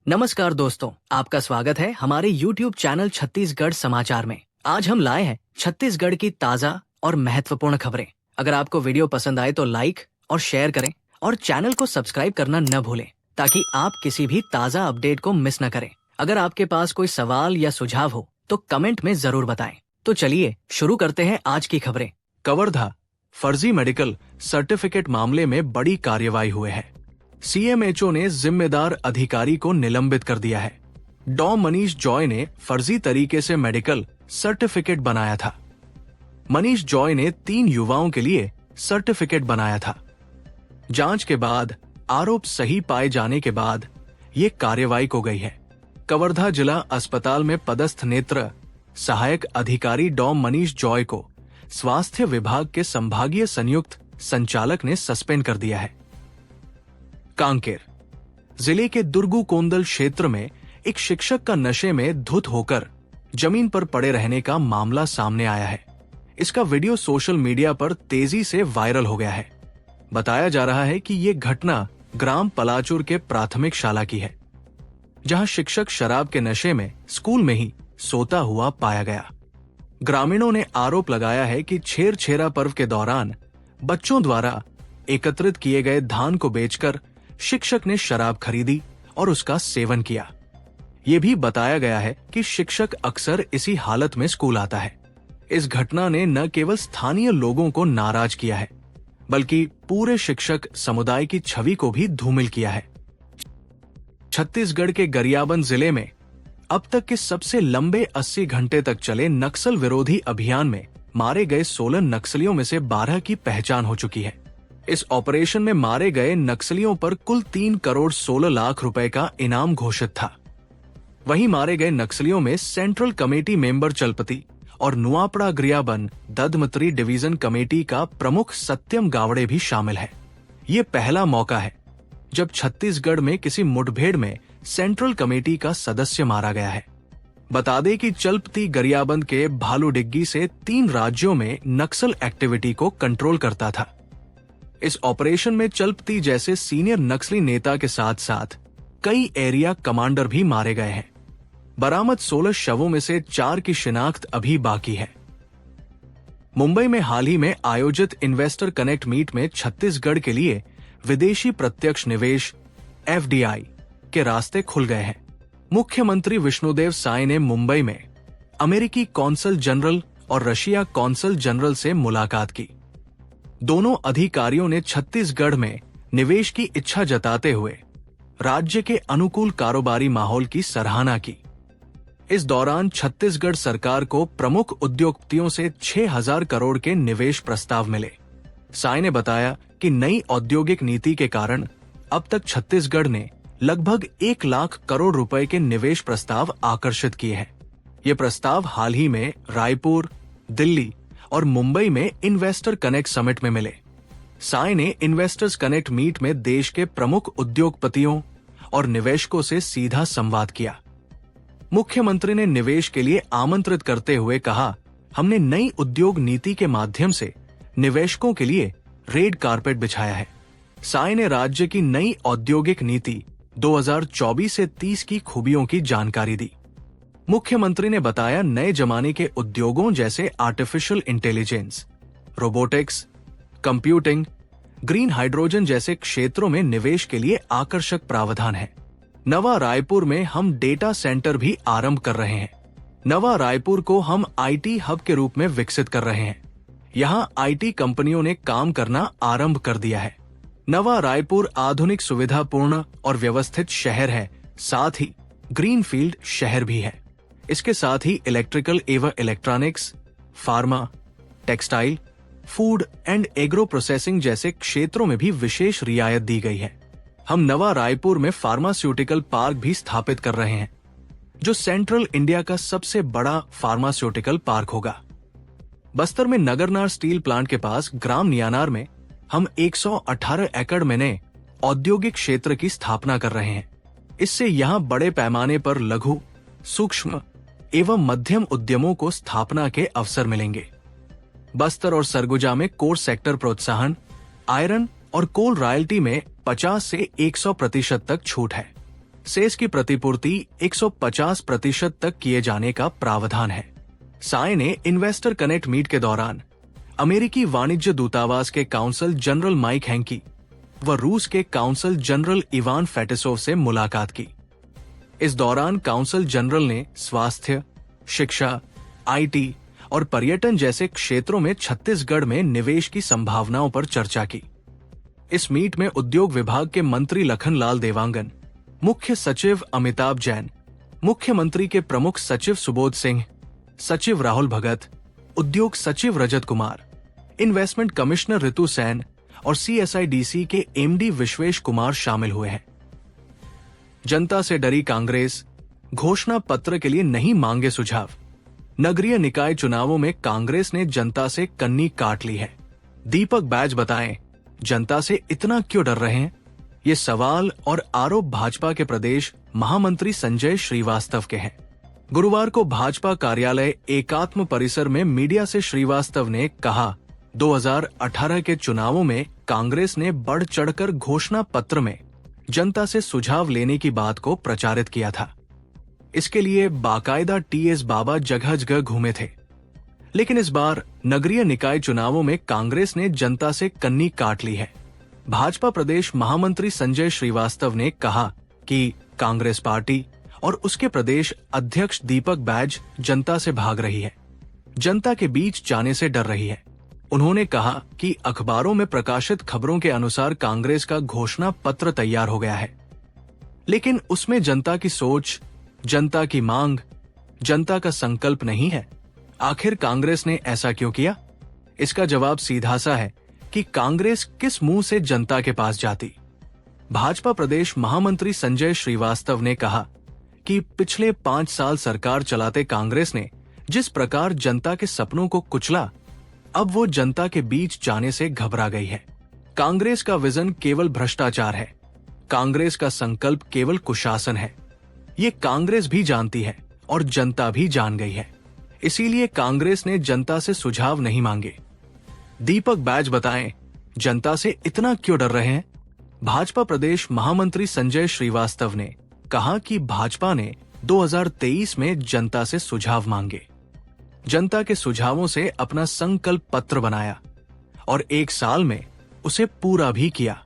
नमस्कार दोस्तों, आपका स्वागत है हमारे YouTube चैनल छत्तीसगढ़ समाचार में। आज हम लाए हैं छत्तीसगढ़ की ताजा और महत्वपूर्ण खबरें। अगर आपको वीडियो पसंद आए तो लाइक और शेयर करें और चैनल को सब्सक्राइब करना न भूलें ताकि आप किसी भी ताजा अपडेट को मिस न करें। अगर आपके पास कोई सवाल या सुझाव हो तो कमेंट में जरूर बताएं। तो चलिए शुरू करते हैं आज की खबरें। कवर्धा फर्जी मेडिकल सर्टिफिकेट मामले में बड़ी कार्रवाई हुए है। सीएमएचओ ने जिम्मेदार अधिकारी को निलंबित कर दिया है। डॉ मनीष जॉय ने फर्जी तरीके से मेडिकल सर्टिफिकेट बनाया था। मनीष जॉय ने 3 युवाओं के लिए सर्टिफिकेट बनाया था। जांच के बाद आरोप सही पाए जाने के बाद ये कार्रवाई को गई है। कवर्धा जिला अस्पताल में पदस्थ नेत्र सहायक अधिकारी डॉ मनीष जॉय को स्वास्थ्य विभाग के संभागीय संयुक्त संचालक ने सस्पेंड कर दिया है। कांकेर जिले के दुर्गुकोंदल क्षेत्र में एक शिक्षक का नशे में धुत होकर जमीन पर पड़े रहने का मामला सामने आया है। इसका वीडियो सोशल मीडिया पर तेजी से वायरल हो गया है। बताया जा रहा है कि ये घटना ग्राम पलाचुर के प्राथमिक शाला की है, जहां शिक्षक शराब के नशे में स्कूल में ही सोता हुआ पाया गया। ग्रामीणों ने आरोप लगाया है कि छेरछेरा पर्व के दौरान बच्चों द्वारा एकत्रित किए गए धान को बेचकर शिक्षक ने शराब खरीदी और उसका सेवन किया। ये भी बताया गया है कि शिक्षक अक्सर इसी हालत में स्कूल आता है। इस घटना ने न केवल स्थानीय लोगों को नाराज किया है, बल्कि पूरे शिक्षक समुदाय की छवि को भी धूमिल किया है। छत्तीसगढ़ के गरियाबंद जिले में अब तक के सबसे लंबे 80 घंटे तक चले नक्सल विरोधी अभियान में मारे गए 16 नक्सलियों में से 12 की पहचान हो चुकी है। इस ऑपरेशन में मारे गए नक्सलियों पर कुल 3 करोड़ 16 लाख रुपए का इनाम घोषित था। वहीं मारे गए नक्सलियों में सेंट्रल कमेटी मेंबर चलपति और नुआपड़ा गरियाबंद ददमतरी डिवीजन कमेटी का प्रमुख सत्यम गावड़े भी शामिल है। ये पहला मौका है जब छत्तीसगढ़ में किसी मुठभेड़ में सेंट्रल कमेटी का सदस्य मारा गया है। बता दें कि चलपति गरियाबंद के भालूडिग्गी से 3 राज्यों में नक्सल एक्टिविटी को कंट्रोल करता था। इस ऑपरेशन में चलपति जैसे सीनियर नक्सली नेता के साथ साथ कई एरिया कमांडर भी मारे गए हैं। बरामद 16 शवों में से 4 की शिनाख्त अभी बाकी है। मुंबई में हाल ही में आयोजित इन्वेस्टर कनेक्ट मीट में छत्तीसगढ़ के लिए विदेशी प्रत्यक्ष निवेश FDI के रास्ते खुल गए हैं। मुख्यमंत्री विष्णुदेव साय ने मुंबई में अमेरिकी कौंसल जनरल और रशिया कौंसल जनरल से मुलाकात की। दोनों अधिकारियों ने छत्तीसगढ़ में निवेश की इच्छा जताते हुए राज्य के अनुकूल कारोबारी माहौल की सराहना की। इस दौरान छत्तीसगढ़ सरकार को प्रमुख उद्योगपतियों से 6,000 करोड़ के निवेश प्रस्ताव मिले। साय ने बताया कि नई औद्योगिक नीति के कारण अब तक छत्तीसगढ़ ने लगभग 1 लाख करोड़ रुपए के निवेश प्रस्ताव आकर्षित किए हैं। ये प्रस्ताव हाल ही में रायपुर, दिल्ली और मुंबई में इन्वेस्टर कनेक्ट समिट में मिले। साय ने इन्वेस्टर्स कनेक्ट मीट में देश के प्रमुख उद्योगपतियों और निवेशकों से सीधा संवाद किया। मुख्यमंत्री ने निवेश के लिए आमंत्रित करते हुए कहा, हमने नई उद्योग नीति के माध्यम से निवेशकों के लिए रेड कारपेट बिछाया है। साय ने राज्य की नई औद्योगिक नीति 2024 से 30 की खूबियों की जानकारी दी। मुख्यमंत्री ने बताया, नए जमाने के उद्योगों जैसे artificial intelligence, robotics, computing, green hydrogen जैसे क्षेत्रों में निवेश के लिए आकर्षक प्रावधान है। नवा रायपुर में हम डेटा सेंटर भी आरंभ कर रहे हैं। नवा रायपुर को हम IT हब के रूप में विकसित कर रहे हैं। यहाँ IT कंपनियों ने काम करना आरंभ कर दिया है। नवा रायपुर आधुनिक सुविधापूर्ण और व्यवस्थित शहर है, साथ ही ग्रीन फील्ड शहर भी है। इसके साथ ही इलेक्ट्रिकल एवं electronics, pharma, textile, food and agro processing जैसे क्षेत्रों में भी विशेष रियायत दी गई है। हम नवा रायपुर में फार्मास्यूटिकल पार्क भी स्थापित कर रहे हैं, जो सेंट्रल इंडिया का सबसे बड़ा फार्मास्यूटिकल पार्क होगा। बस्तर में नगरनार स्टील प्लांट के पास ग्राम नियानार में हम 118 एकड़ में नए औद्योगिक क्षेत्र की स्थापना कर रहे हैं। इससे यहाँ बड़े पैमाने पर लघु, सूक्ष्म एवं मध्यम उद्यमों को स्थापना के अवसर मिलेंगे। बस्तर और सरगुजा में कोर सेक्टर प्रोत्साहन, आयरन और कोल रॉयल्टी में 50 से 100% तक छूट है। सेस की प्रतिपूर्ति 150% तक किए जाने का प्रावधान है। साय ने इन्वेस्टर कनेक्ट मीट के दौरान अमेरिकी वाणिज्य दूतावास के काउंसल जनरल माइक हैंकी व रूस के काउंसल जनरल इवान फेटिसोव से मुलाकात की। इस दौरान काउंसल जनरल ने स्वास्थ्य, शिक्षा, आईटी और पर्यटन जैसे क्षेत्रों में छत्तीसगढ़ में निवेश की संभावनाओं पर चर्चा की। इस मीट में उद्योग विभाग के मंत्री लखनलाल देवांगन, मुख्य सचिव अमिताभ जैन, मुख्यमंत्री के प्रमुख सचिव सुबोध सिंह, सचिव राहुल भगत, उद्योग सचिव रजत कुमार, इन्वेस्टमेंट कमिश्नर ऋतु सैन और CSIDC के MD विश्वेश कुमार शामिल हुए हैं। जनता से डरी कांग्रेस, घोषणा पत्र के लिए नहीं मांगे सुझाव। नगरीय निकाय चुनावों में कांग्रेस ने जनता से कन्नी काट ली है। दीपक बैज बताएं, जनता से इतना क्यों डर रहे हैं? ये सवाल और आरोप भाजपा के प्रदेश महामंत्री संजय श्रीवास्तव के हैं। गुरुवार को भाजपा कार्यालय एकात्म परिसर में मीडिया से श्रीवास्तव ने कहा, 2018 के चुनावों में कांग्रेस ने बढ़ चढ़कर घोषणा पत्र में जनता से सुझाव लेने की बात को प्रचारित किया था। इसके लिए बाकायदा TS बाबा जगह जगह घूमे थे। लेकिन इस बार नगरीय निकाय चुनावों में कांग्रेस ने जनता से कन्नी काट ली है। भाजपा प्रदेश महामंत्री संजय श्रीवास्तव ने कहा कि कांग्रेस पार्टी और उसके प्रदेश अध्यक्ष दीपक बैज जनता से भाग रही है, जनता के बीच जाने से डर रही है। उन्होंने कहा कि अखबारों में प्रकाशित खबरों के अनुसार कांग्रेस का घोषणा पत्र तैयार हो गया है, लेकिन उसमें जनता की सोच, जनता की मांग, जनता का संकल्प नहीं है। आखिर कांग्रेस ने ऐसा क्यों किया? इसका जवाब सीधा सा है कि कांग्रेस किस मुंह से जनता के पास जाती। भाजपा प्रदेश महामंत्री संजय श्रीवास्तव ने कहा कि पिछले 5 साल सरकार चलाते कांग्रेस ने जिस प्रकार जनता के सपनों को कुचला, अब वो जनता के बीच जाने से घबरा गई है। कांग्रेस का विजन केवल भ्रष्टाचार है, कांग्रेस का संकल्प केवल कुशासन है। ये कांग्रेस भी जानती है और जनता भी जान गई है। इसीलिए कांग्रेस ने जनता से सुझाव नहीं मांगे। दीपक बैज बताएं, जनता से इतना क्यों डर रहे हैं? भाजपा प्रदेश महामंत्री संजय श्रीवास्तव ने कहा कि भाजपा ने 2023 में जनता से सुझाव मांगे, जनता के सुझावों से अपना संकल्प पत्र बनाया और 1 साल में उसे पूरा भी किया।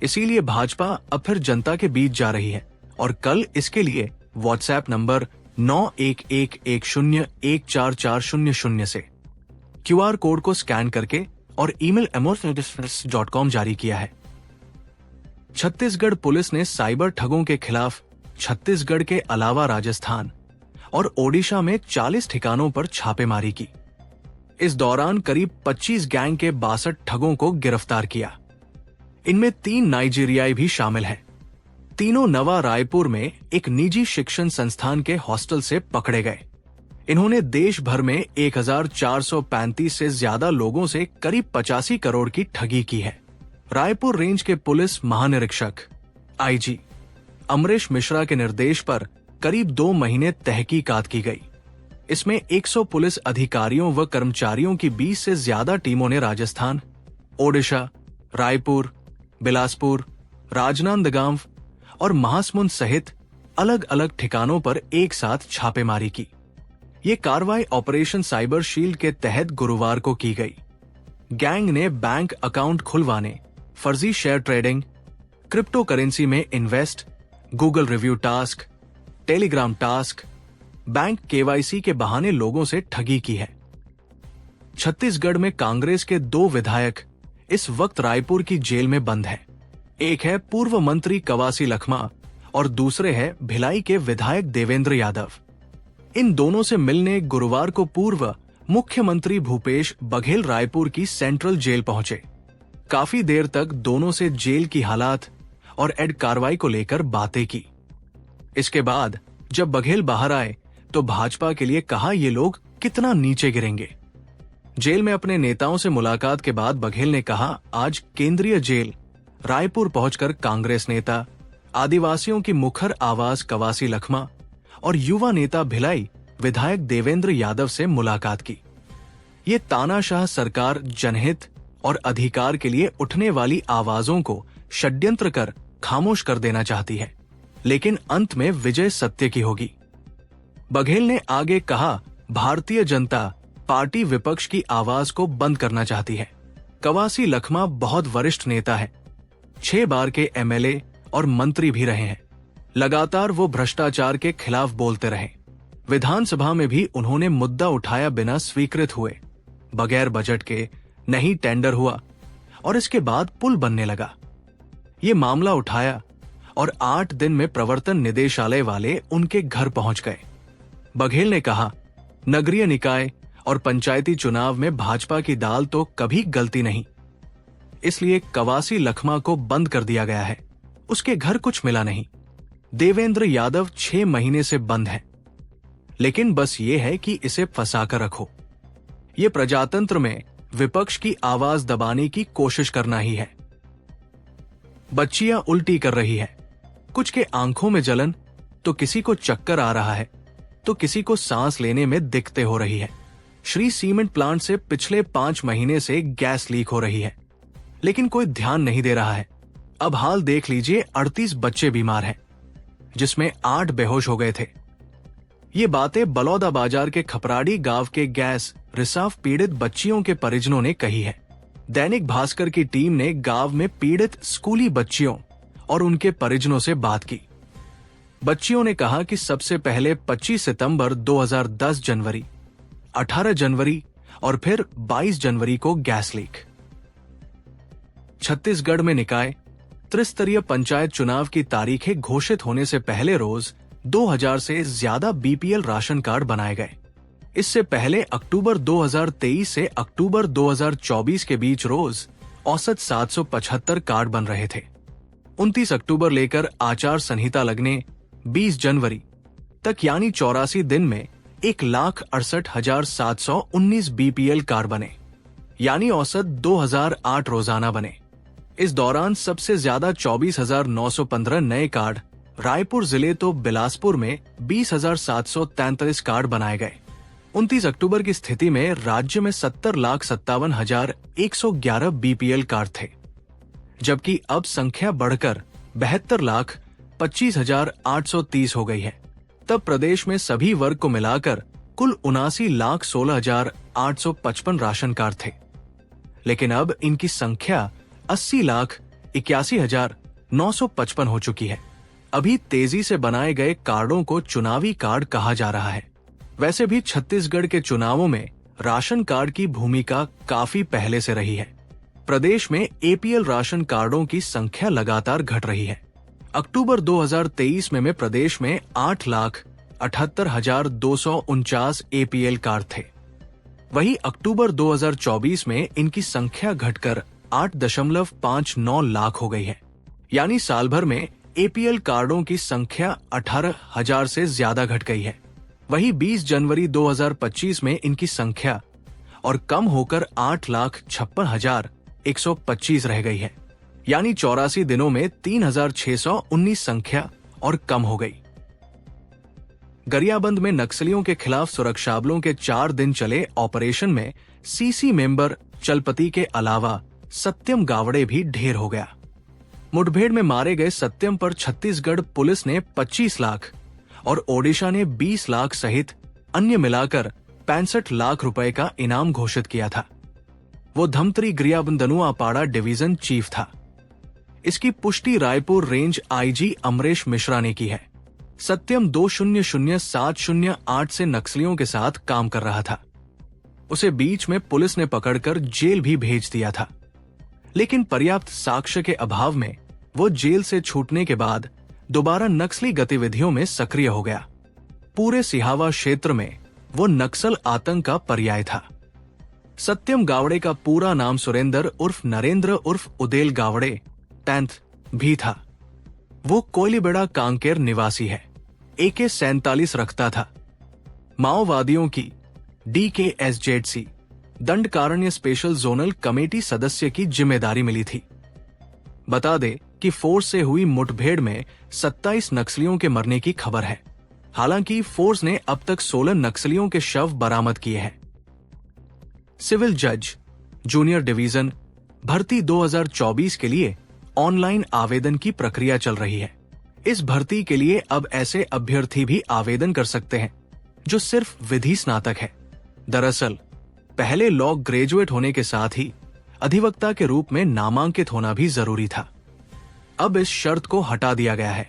इसीलिए भाजपा अब फिर जनता के बीच जा रही है और कल इसके लिए व्हाट्सएप नंबर 9111014400 से QR कोड को स्कैन करके और ईमेल amorphnotice.com जारी किया है। छत्तीसगढ़ पुलिस ने साइबर ठगों के खिलाफ छत्तीसगढ़ के अलावा राजस्थान और ओडिशा में 40 ठिकानों पर छापेमारी की। इस दौरान करीब 25 गैंग के 62 ठगों को गिरफ्तार किया। इनमें 3 नाइजीरियाई भी शामिल हैं। तीनों नवा रायपुर में एक निजी शिक्षण संस्थान के हॉस्टल से पकड़े गए। इन्होंने देश भर में 1435 से ज्यादा लोगों से करीब 85 करोड़ की ठगी की है। रायपुर रेंज के पुलिस महानिरीक्षक IG अमरेश मिश्रा के निर्देश पर करीब 2 महीने तहकीकात की गई। इसमें 100 पुलिस अधिकारियों व कर्मचारियों की 20 से ज्यादा टीमों ने राजस्थान, ओडिशा, रायपुर, बिलासपुर, राजनांदगांव और महासमुंद सहित अलग अलग ठिकानों पर एक साथ छापेमारी की। ये कार्रवाई ऑपरेशन साइबर शील्ड के तहत गुरुवार को की गई। गैंग ने बैंक अकाउंट खुलवाने, फर्जी शेयर ट्रेडिंग, क्रिप्टो करेंसी में invest, Google review task, Telegram task, bank KYC के बहाने लोगों से ठगी की है। छत्तीसगढ़ में कांग्रेस के 2 विधायक इस वक्त रायपुर की जेल में बंद हैं। एक है पूर्व मंत्री कवासी लखमा और दूसरे है भिलाई के विधायक देवेंद्र यादव। इन दोनों से मिलने गुरुवार को पूर्व मुख्यमंत्री भूपेश बघेल रायपुर की सेंट्रल जेल पहुंचे। काफी देर तक दोनों से जेल की हालात और एड कार्रवाई को लेकर बातें की। इसके बाद जब बघेल बाहर आए तो भाजपा के लिए कहा ये लोग कितना नीचे गिरेंगे। जेल में अपने नेताओं से मुलाकात के बाद बघेल ने कहा, आज केंद्रीय जेल रायपुर पहुंचकर कांग्रेस नेता, आदिवासियों की मुखर आवाज कवासी लखमा और युवा नेता भिलाई विधायक देवेंद्र यादव से मुलाकात की। ये तानाशाह सरकार जनहित और अधिकार के लिए उठने वाली आवाजों को षड्यंत्र कर खामोश कर देना चाहती है। लेकिन अंत में विजय सत्य की होगी। बघेल ने आगे कहा, भारतीय जनता पार्टी विपक्ष की आवाज को बंद करना चाहती है। कवासी लखमा बहुत वरिष्ठ नेता है, 6 बार के एमएलए और मंत्री भी रहे हैं। लगातार वो भ्रष्टाचार के खिलाफ बोलते रहे। विधानसभा में भी उन्होंने मुद्दा उठाया बिना स्वीकृत हुए। बगैर बजट के नहीं टेंडर हुआ और इसके बाद पुल बनने लगा। ये मामला उठाया और 8 दिन में प्रवर्तन निदेशालय वाले उनके घर पहुंच गए। बघेल ने कहा, नगरीय निकाय और पंचायती चुनाव में भाजपा की दाल तो कभी गलती नहीं, इसलिए कवासी लखमा को बंद कर दिया गया है। उसके घर कुछ मिला नहीं। देवेंद्र यादव 6 महीने से बंद है, लेकिन बस ये है कि इसे फंसाकर रखो। ये प्रजातंत्र में विपक्ष की आवाज दबाने की कोशिश करना ही है। बच्चियां उल्टी कर रही है, कुछ के आंखों में जलन, तो किसी को चक्कर आ रहा है, तो किसी को सांस लेने में दिक्कतें हो रही है। श्री सीमेंट प्लांट से पिछले 5 महीने से गैस लीक हो रही है, लेकिन कोई ध्यान नहीं दे रहा है। अब हाल देख लीजिए, 38 बच्चे बीमार हैं, जिसमें 8 बेहोश हो गए थे। ये बातें बलौदा बाजार के खपराड़ी गांव के गैस रिसाव पीड़ित बच्चियों के परिजनों ने कही है। दैनिक भास्कर की टीम ने गांव में पीड़ित स्कूली बच्चियों और उनके परिजनों से बात की। बच्चियों ने कहा कि सबसे पहले 25 सितंबर 2010 जनवरी, 18 जनवरी और फिर 22 जनवरी को गैस लीक। छत्तीसगढ़ में निकाय त्रिस्तरीय पंचायत चुनाव की तारीखें घोषित होने से पहले रोज 2000 से ज्यादा बीपीएल राशन कार्ड बनाए गए। इससे पहले अक्टूबर 2023 से अक्टूबर 2024 के बीच रोज औसत 775 कार्ड बन रहे थे। 29 अक्टूबर लेकर आचार संहिता लगने 20 जनवरी तक यानी 84 दिन में 1,68,719 बीपीएल कार्ड बने, यानी औसत 2008 रोजाना बने। इस दौरान सबसे ज्यादा 24,915 नए कार्ड रायपुर जिले तो बिलासपुर में 20,743 कार्ड बनाए गए। 29 अक्टूबर की स्थिति में राज्य में 70,57,111 बीपीएल कार्ड थे, जबकि अब संख्या बढ़कर 72,25,830 हो गई है। तब प्रदेश में सभी वर्ग को मिलाकर कुल 79,16,855 राशन कार्ड थे, लेकिन अब इनकी संख्या 80,81,955 हो चुकी है। अभी तेजी से बनाए गए कार्डों को चुनावी कार्ड कहा जा रहा है। वैसे भी छत्तीसगढ़ के चुनावों में राशन कार्ड की भूमिका काफी पहले से रही है। प्रदेश में एपीएल राशन कार्डों की संख्या लगातार घट रही है। अक्टूबर 2023 में प्रदेश में 8,78,249 एपीएल कार्ड थे। वहीं अक्टूबर 2024 में इनकी संख्या घटकर 8.59 लाख हो गई है, यानी साल भर में एपीएल कार्डों की संख्या 18,000 से ज्यादा घट गई है। वहीं 20 जनवरी 2025 में इनकी संख्या और कम होकर 8,56,125 रह गई है, यानी 84 दिनों में 3,619 संख्या और कम हो गई। गरियाबंद में नक्सलियों के खिलाफ सुरक्षा बलों के 4 दिन चले ऑपरेशन में सीसी मेंबर चलपति के अलावा सत्यम गावड़े भी ढेर हो गया। मुठभेड़ में मारे गए सत्यम पर छत्तीसगढ़ पुलिस ने 25 लाख और ओडिशा ने 20 लाख सहित अन्य मिलाकर 65 लाख रुपए का इनाम घोषित किया था। वो धमतरी गरियाबंदनुआपाड़ा डिवीजन चीफ था। इसकी पुष्टि रायपुर रेंज आईजी अमरेश मिश्रा ने की है। सत्यम 200708 से नक्सलियों के साथ काम कर रहा था। उसे बीच में पुलिस ने पकड़कर जेल भी भेज दिया था, लेकिन पर्याप्त साक्ष्य के अभाव में वो जेल से छूटने के बाद दोबारा नक्सली गतिविधियों में सक्रिय हो गया। पूरे सिहावा क्षेत्र में वो नक्सल आतंक का पर्याय था। सत्यम गावड़े का पूरा नाम सुरेंद्र उर्फ नरेंद्र उर्फ उदेल गावड़े टैंथ भी था। वो कोयलीबेड़ा कांकेर निवासी है। AK-47 रखता था। माओवादियों की DKSZC Dandakaranya special zonal committee सदस्य की जिम्मेदारी मिली थी। बता दे कि फोर्स से हुई मुठभेड़ में 27 नक्सलियों के मरने की खबर है। हालांकि फोर्स ने अब तक 16 नक्सलियों के शव बरामद किए हैं। सिविल जज जूनियर डिवीजन भर्ती 2024 के लिए ऑनलाइन आवेदन की प्रक्रिया चल रही है। इस भर्ती के लिए अब ऐसे अभ्यर्थी भी आवेदन कर सकते हैं जो सिर्फ विधि स्नातक है। दरअसल पहले लॉ ग्रेजुएट होने के साथ ही अधिवक्ता के रूप में नामांकित होना भी जरूरी था। अब इस शर्त को हटा दिया गया है।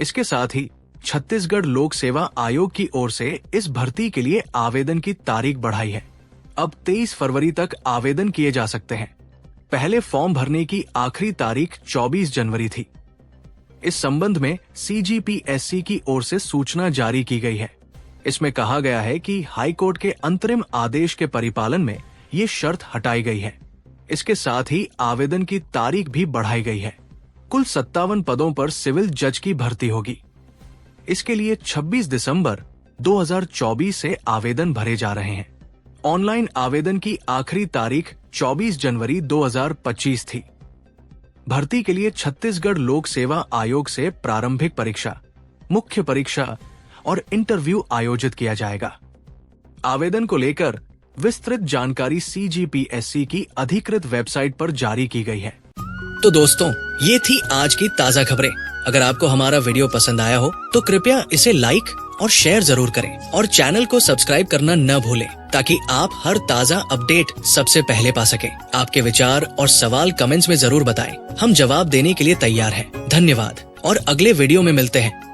इसके साथ ही छत्तीसगढ़ लोक सेवा आयोग की ओर से इस भर्ती के लिए आवेदन की तारीख बढ़ाई है। अब 23 फरवरी तक आवेदन किए जा सकते हैं। पहले फॉर्म भरने की आखिरी तारीख 24 जनवरी थी। इस संबंध में CGPSC की ओर से सूचना जारी की गई है। इसमें कहा गया है कि हाईकोर्ट के अंतरिम आदेश के परिपालन में ये शर्त हटाई गई है। इसके साथ ही आवेदन की तारीख भी बढ़ाई गई है। कुल 57 पदों पर सिविल जज की भर्ती होगी। इसके लिए 26 दिसंबर 2024 से आवेदन भरे जा रहे हैं। ऑनलाइन आवेदन की आखिरी तारीख 24 जनवरी 2025 थी। भर्ती के लिए छत्तीसगढ़ लोक सेवा आयोग से प्रारंभिक परीक्षा, मुख्य परीक्षा और इंटरव्यू आयोजित किया जाएगा। आवेदन को लेकर विस्तृत जानकारी CGPSC की अधिकृत वेबसाइट पर जारी की गई है। तो दोस्तों, ये थी आज की ताजा खबरें। अगर आपको हमारा वीडियो पसंद आया हो तो कृपया इसे लाइक और शेयर जरूर करें और चैनल को सब्सक्राइब करना न भूलें ताकि आप हर ताजा अपडेट सबसे पहले पा सकें। आपके विचार और सवाल कमेंट्स में जरूर बताएं। हम जवाब देने के लिए तैयार हैं। धन्यवाद और अगले वीडियो में मिलते हैं।